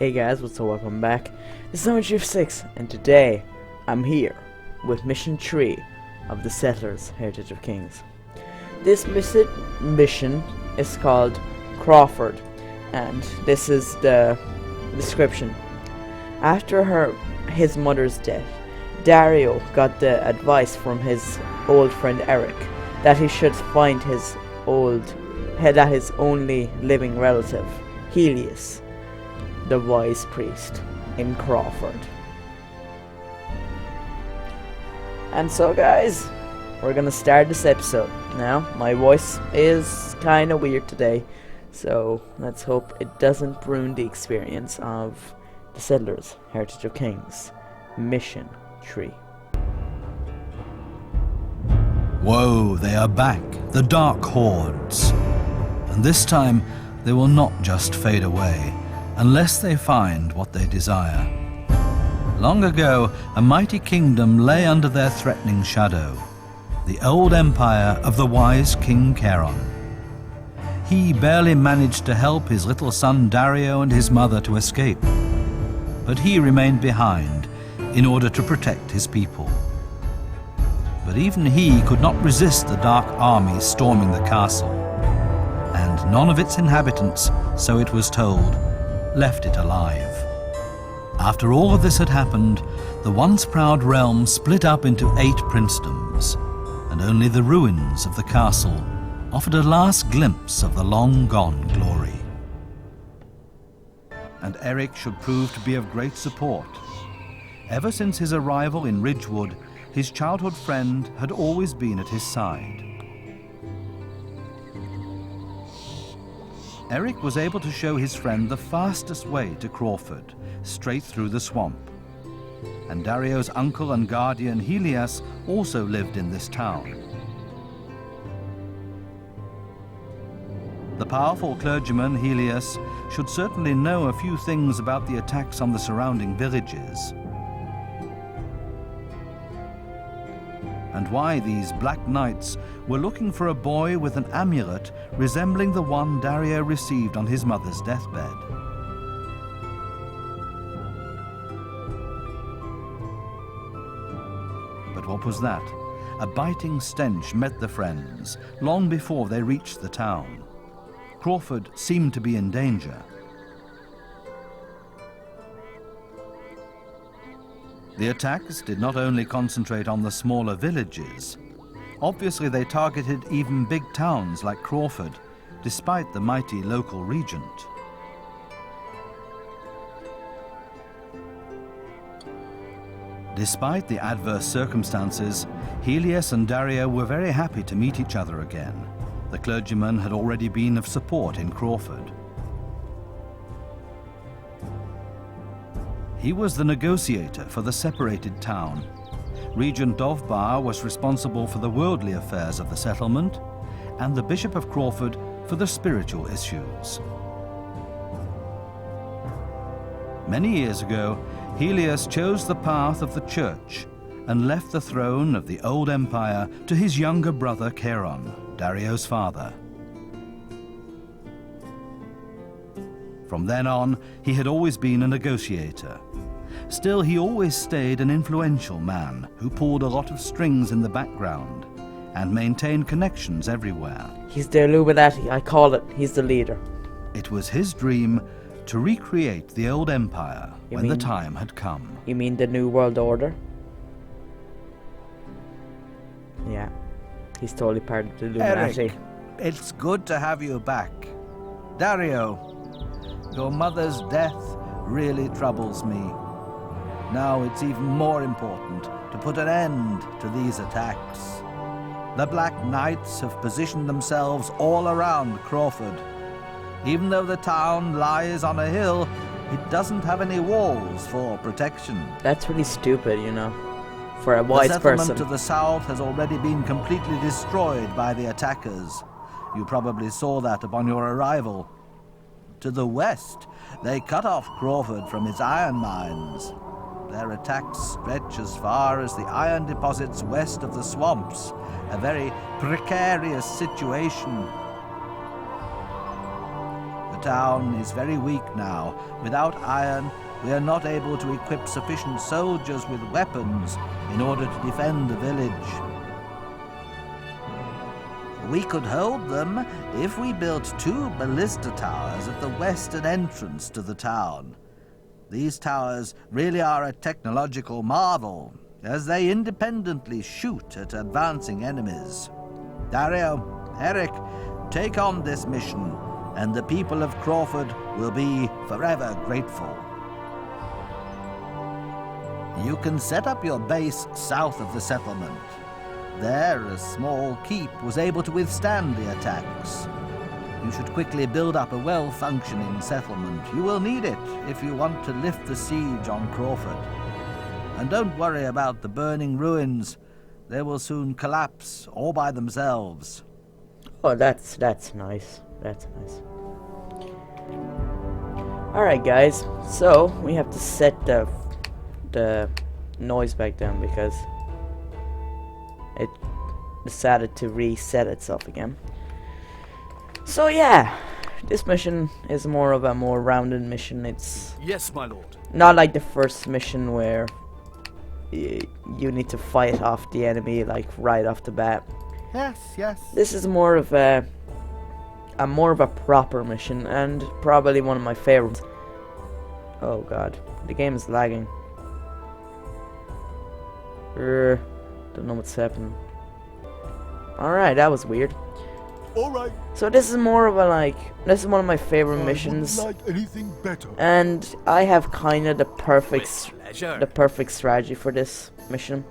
Hey guys, what's up? Welcome back. This is Summer Chief 6, and today I'm here with Mission 3 of the Settlers Heritage of Kings. This mission is called Crawford, and this is the description. After his mother's death, Dario got the advice from his old friend Eric that he should find his only living relative, Helios, the wise priest in Crawford. And so guys, we're gonna start this episode now. My voice is kinda weird today, so let's hope it doesn't ruin the experience of the Settlers Heritage of Kings Mission 3. Whoa, they are back, the Dark Hordes. And this time, they will not just fade away, unless they find what they desire. Long ago, a mighty kingdom lay under their threatening shadow, the old empire of the wise King Charon. He barely managed to help his little son Dario and his mother to escape, but he remained behind in order to protect his people. But even he could not resist the dark army storming the castle, and none of its inhabitants, so it was told, left it alive. After all of this had happened, the once proud realm split up into 8 princedoms, and only the ruins of the castle offered a last glimpse of the long-gone glory. And Eric should prove to be of great support. Ever since his arrival in Ridgewood, his childhood friend had always been at his side. Eric was able to show his friend the fastest way to Crawford, straight through the swamp. And Dario's uncle and guardian Helios also lived in this town. The powerful clergyman Helios should certainly know a few things about the attacks on the surrounding villages, and why these Black Knights were looking for a boy with an amulet resembling the one Dario received on his mother's deathbed. But what was that? A biting stench met the friends long before they reached the town. Crawford seemed to be in danger. The attacks did not only concentrate on the smaller villages. Obviously, they targeted even big towns like Crawford, despite the mighty local regent. Despite the adverse circumstances, Helios and Dario were very happy to meet each other again. The clergyman had already been of support in Crawford. He was the negotiator for the separated town. Regent Dovbar was responsible for the worldly affairs of the settlement, and the Bishop of Crawford for the spiritual issues. Many years ago, Helios chose the path of the church and left the throne of the old empire to his younger brother Charon, Dario's father. From then on, he had always been a negotiator. Still, he always stayed an influential man who pulled a lot of strings in the background and maintained connections everywhere. He's the Illuminati, I call it. He's the leader. It was his dream to recreate the old empire when the time had come. You mean the New World Order? Yeah, he's totally part of the Illuminati. Eric, it's good to have you back. Dario, your mother's death really troubles me. Now it's even more important to put an end to these attacks. The Black Knights have positioned themselves all around Crawford. Even though the town lies on a hill, it doesn't have any walls for protection. That's really stupid, you know, for a wise person. The settlement to the south has already been completely destroyed by the attackers. You probably saw that upon your arrival. To the west, they cut off Crawford from its iron mines. Their attacks stretch as far as the iron deposits west of the swamps, a very precarious situation. town is very weak now. Without iron, we are not able to equip sufficient soldiers with weapons in order to defend the village. We could hold them if we built 2 ballista towers at the western entrance to the town. These towers really are a technological marvel, as they independently shoot at advancing enemies. Dario, Eric, take on this mission, and the people of Crawford will be forever grateful. You can set up your base south of the settlement. There, a small keep was able to withstand the attacks. You should quickly build up a well-functioning settlement. You will need it if you want to lift the siege on Crawford. And don't worry about the burning ruins. They will soon collapse all by themselves. Oh, that's nice. That's nice. Alright guys, so we have to set the noise back down because it decided to reset itself again. So yeah, this mission is more of a more rounded mission. It's yes, my lord. Not like the first mission where you need to fight off the enemy like right off the bat. Yes, yes. This is more of a proper mission, and probably one of my favorites. Oh god, the game is lagging. Don't know what's happening. Alright, that was weird. Alright. So this is more of a this is one of my favorite missions. Like anything better. And I have kind of the perfect strategy for this mission.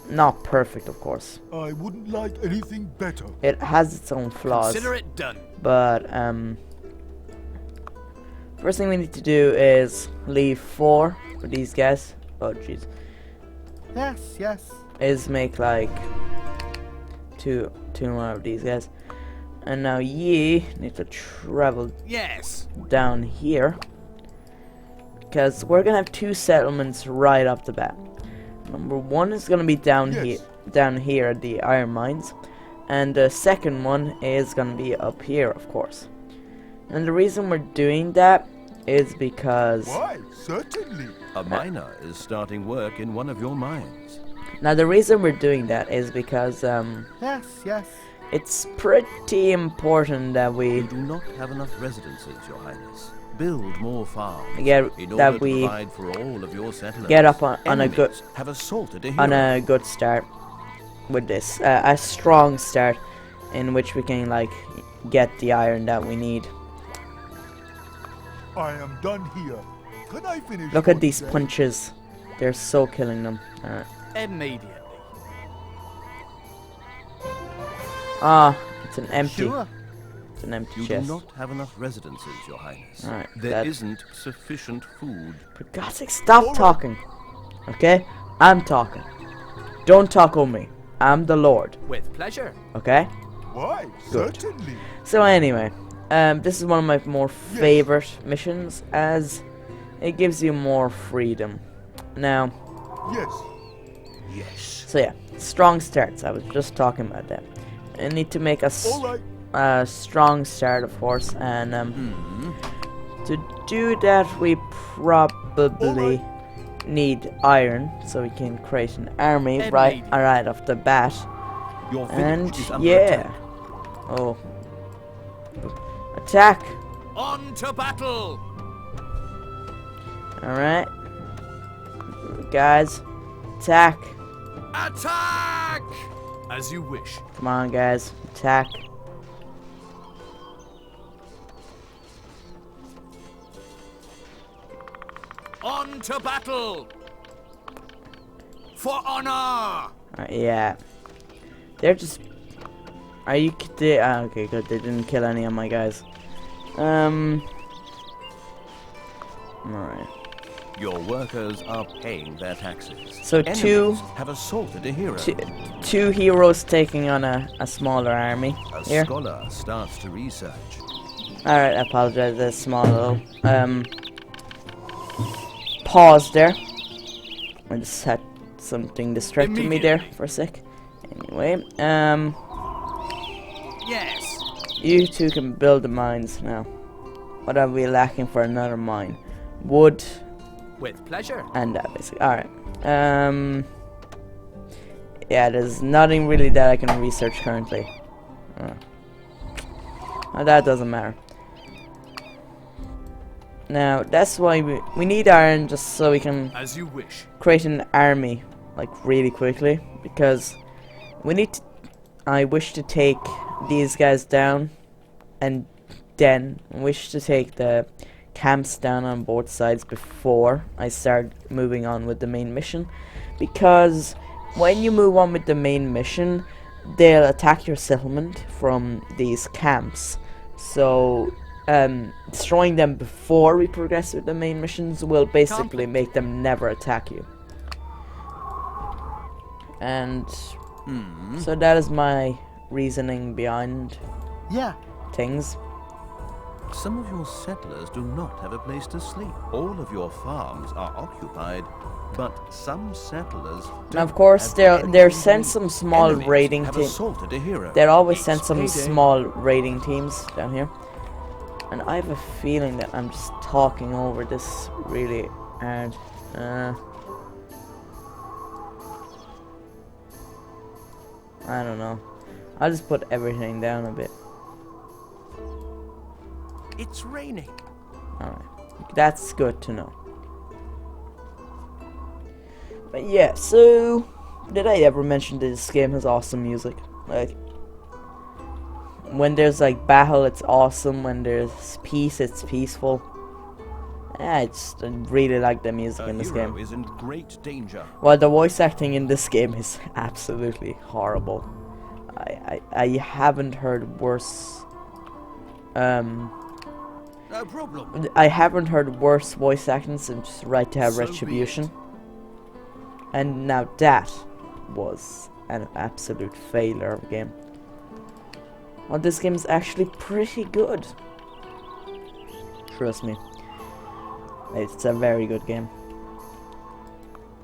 Not perfect, of course. I wouldn't like anything better. It has its own flaws. Consider it done. But first thing we need to do is leave 4 for these guys. Oh jeez. Yes, yes. Is make like two more of these guys. And now ye need to travel down here, because we're gonna have 2 settlements right off the bat. Number 1 is gonna be down here at the iron mines, and the second one is gonna be up here, of course. And the reason we're doing that is because why? Certainly. A miner is starting work in one of your mines. Now the reason we're doing that is because yes, yes. It's pretty important that we do not have enough residences, Your Highness. Build more farms get in order that to we provide for all of your settlers. Get up on a good have assaulted a hero. on a good start with this, a strong start in which we can like get the iron that we need. I am done here. Can I finish? Look at these punches; they're so killing them. Immediately. Ah, it's an empty. Sure. It's an empty You chest. do not have enough residences, Your Highness. Alright, There isn't sufficient food. For God's sake, stop talking. Okay? I'm talking. Don't talk on me. I'm the Lord. With pleasure. Okay? Why? Good. Certainly. So anyway, this is one of my more favorite missions, as it gives you more freedom. Now, Yes. so yeah, strong starts. I was just talking about that. I need to make a strong start, of course, and to do that we probably need iron, so we can create an army right off the bat. Your And village is under yeah, attack. oh, attack! On to battle. All right, guys, attack! Attack! As you wish. Come on, guys, attack! On to battle. For honor. Yeah, they're just. Are you kidding? Okay, good. They didn't kill any of my guys. Alright. Your workers are paying their taxes. So Enemies have assaulted a hero. two heroes taking on a smaller army. A Here. scholar starts to research. Alright, I apologize. There's small little pause there. I just had something distracting me there for a sec. Anyway, Yes. You two can build the mines now. What are we lacking for another mine? Wood. With pleasure. And that basically. Alright. Yeah, there's nothing really that I can research currently. That doesn't matter. Now, that's why we need iron, just so we can As you wish. create an army, like, really quickly. Because we need to... I wish to take these guys down, and then wish to take the camps down on both sides before I start moving on with the main mission. Because when you move on with the main mission, they'll attack your settlement from these camps. So destroying them before we progress with the main missions will basically make them never attack you. And so that is my reasoning behind things. Some of your settlers do not have a place to sleep. All of your farms are occupied, but some settlers And of course, they're sent some small raiding teams. They'll always send some small raiding teams down here. And I have a feeling that I'm just talking over this really hard. I don't know. I'll just put everything down a bit. It's raining. Alright. That's good to know. But yeah, so did I ever mention that this game has awesome music? Like, when there's like battle, it's awesome. When there's peace, it's peaceful. I really like the music in this game. Is in great danger. Well, the voice acting in this game is absolutely horrible. I haven't heard worse. No problem. I haven't heard worse voice acting since Right to Have Retribution. And now that was an absolute failure of a game. Well, this game is actually pretty good. Trust me. It's a very good game.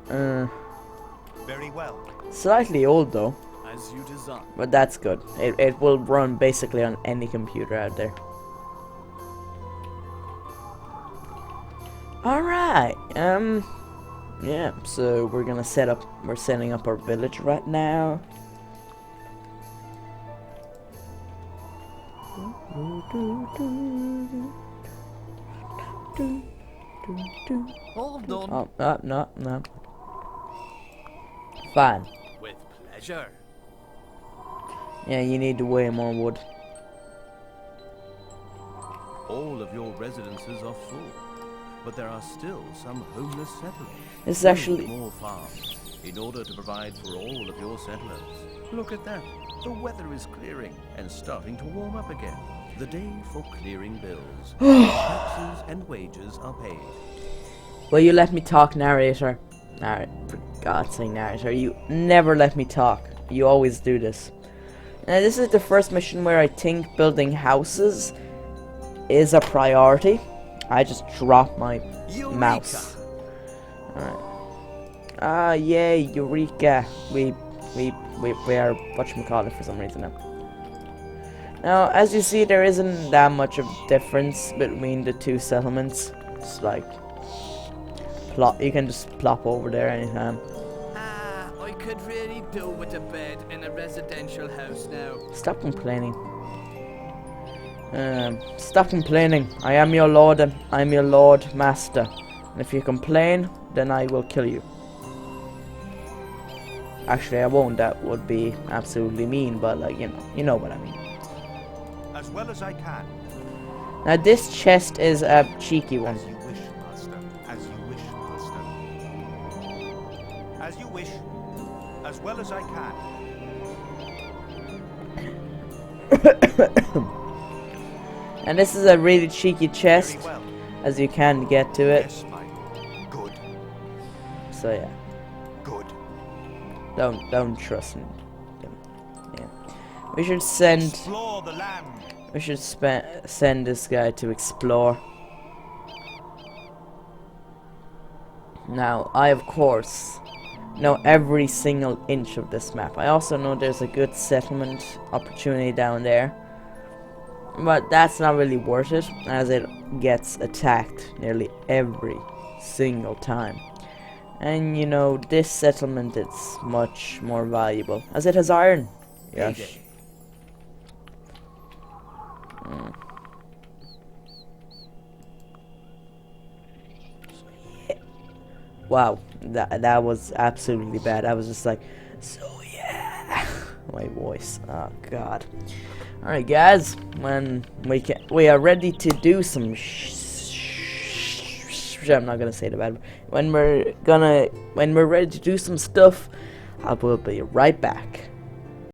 Very well. Slightly old though, As you design. but that's good. It will run basically on any computer out there. Alright, yeah, so we're setting up our village right now. Hold on. Oh, no. Fine. With pleasure. Yeah, you need way more wood. All of your residences are full, but there are still some homeless settlers. This is actually... More farms in order to provide for all of your settlers. Look at that. The weather is clearing and starting to warm up again. The day for clearing bills. Taxes and wages are paid. Will you let me talk, narrator? For God's sake, narrator, you never let me talk. You always do this. Now, this is the first mission where I think building houses is a priority. I just dropped my mouse. Alright. Yay, Eureka. We are whatchamacallit for some reason now. Now, as you see, there isn't that much of difference between the two settlements. It's like, you can just plop over there anytime. I could really do with a bed in a residential house now. Stop complaining. Stop complaining. I am your lord and I'm your lord master. And if you complain, then I will kill you. Actually, I won't. That would be absolutely mean, but like, you know what I mean. As well as I can. Now this chest is a cheeky one. As you wish, master. As you wish, master. As you wish. As well as I can. And this is a really cheeky chest, Very well. as you can get to it. Yes, my good. So yeah, Good. don't trust me. Yeah, we should send. Explore the land. We should send this guy to explore. Now, I of course know every single inch of this map. I also know there's a good settlement opportunity down there. But that's not really worth it, as it gets attacked nearly every single time. And you know, this settlement is much more valuable, as it has iron. Yes. Wow, that was absolutely bad. I was just like, so yeah. My voice. Oh god. All right, guys. When we are ready to do some. I'm not gonna say the bad. When we're ready to do some stuff, I will be right back.